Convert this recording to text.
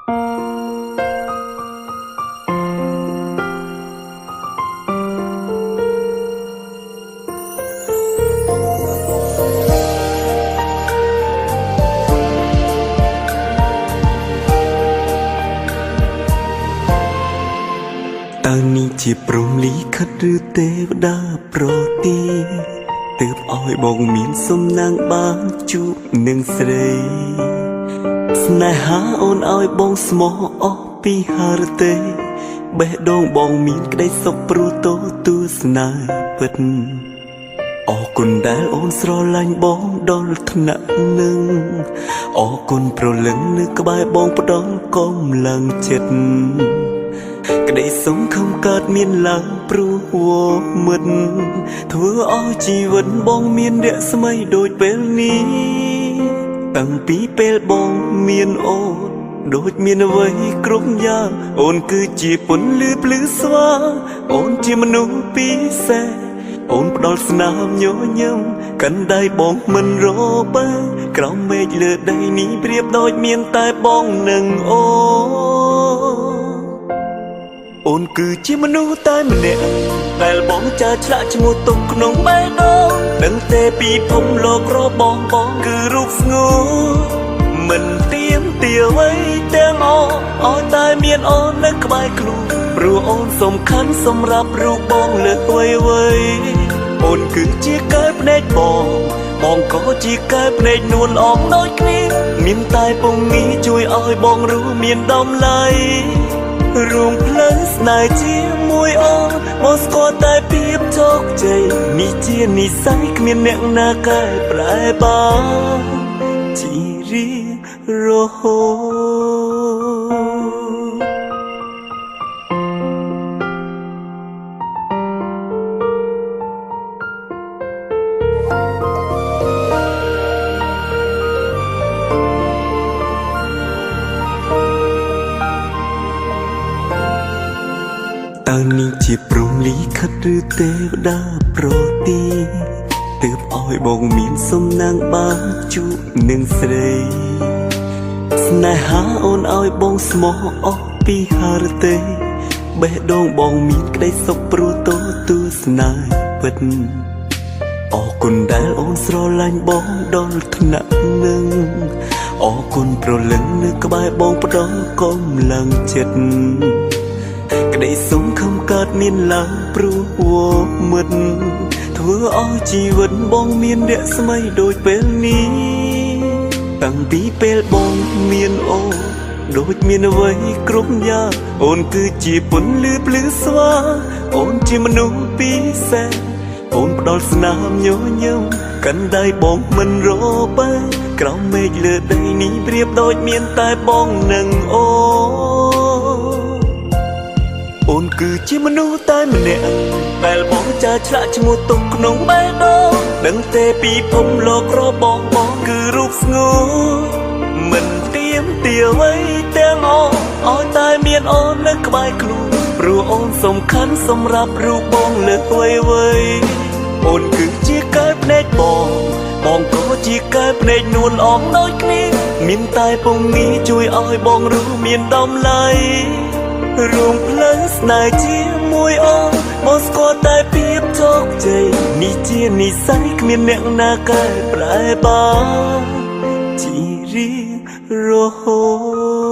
តើនេះជាព្រំលីខិតឬទេវតាប្រទីទើបឲ្យបងមានសំណាងបានជួបនឹងស្រីស្នេហាអូនឲ្យបងស្មោះអស់ពីហារទេបេះដូងបងមានក្តីសុខព្រោះតទស្សនាពិតអរគុណដែលអូនស្រឡាញ់បងដល់ថ្នាក់នឹងអរគុណប្រលឹងនៅក្បែរបងផ្ដល់កម្លាំងចិត្តក្តីសង្ឃឹមកើតមានឡើងព្រោះវមិត្តធ្វើឲ្យជីវិតបងមានរស្មីដូចពេលនេះតាំងពីពេលបងមានអូនដូចមានអ្វីគ្រប់យ៉ាងអូនគឺជាពន្លឺភ្លឺស្វាងអូនជាមនុស្សពិសេសអូនផ្ដល់ស្នាមញញឹមកាន់ដៃបងមិនរបែក្រោមមេឃលើដីនេះប្រៀបដូចមានតែបងនិងអូនគឺជាមនុស្សតែម្នាក់ដែលបងចាឆ្លាក់ឈ្មោះទុកក្នុងបេះដូងដឹងទេពីភពលោករបងគឺរូបស្ងួរមិនទៀមទាអ្វីទាំងអស់ឲ្យតែមានអូននៅក្បែរខ្លួនព្រោះអូនសំខាន់សម្រាប់រូបបងលើកអ្វីអូនគឺជាកែភ្នែកបងក៏ជាកែភ្នែកនួនអមដូចគ្នាមានតែពងងារជួយឲ្យបងរស់មានតម្លៃរួមផ្លូវស្នេហ៍ជាមួយអូនមកស្គាល់តែភាពជោគជ័យនេះជានិស្ស័យគ្មានអ្នកណាកែប្រែបានជារៀងរហូតើនេះជាព្រំលីខិតឬទេវតាប្រទីទើបឲ្យបងមានសំណាងបានជួបនឹងស្រីស្នេហាអូនឲ្យបងស្មោះអស់ពីហារទេបេះដូងបងមានក្តីសុខព្រោះតទស្សនាពិតអរគុណដែលអូនស្រឡាញ់បងដល់ថ្នាក់នឹងអរគុណប្រលឹងនៅក្បែរបងផ្ដល់កម្លាំងចិត្តក្តីសង្ឃឹមកើតមានឡើងព្រោះវមិត្តធ្វើឲ្យជីវិតបងមានរស្មីដូចពេលនេះតាំងពីពេលបងមានអូនដូចមានអ្វីគ្រប់យ៉ាងអូនគឺជាពន្លឺភ្លឺស្វាងអូនជាមនុស្សពិសេសអូនផ្ដល់ស្នាមញញឹមកាន់ដៃបងមិនរបែក្រោមមេឃលើដីនេះប្រៀបដូចមានតែបងនិងអូនគឺជាមនុស្សតែម្នាក់ដែលបងចាឆ្លាក់ឈ្មោះទុកក្នុងបេះដូងដឹងទេពីភពលោករបងគឺរូបស្ងួរមិនទៀមទាអ្វីទាំងអស់ឲ្យតែមានអូននៅក្បែរខ្លួនព្រោះអូនសំខាន់សម្រាប់រូបបងលើកអ្វីអូនគឺជាកែភ្នែកបងក៏ជាកែភ្នែកនួនអមដូចគ្នាមានតែពងងារជួយឲ្យបងរស់មានតម្លៃរួមផ្លូវស្នេហ៍ជាមួយអូនមកស្គាល់តែភាពជោគជ័យនេះជានិស្ស័យគ្មានអ្នកណាកែប្រែបានជារៀងរហូត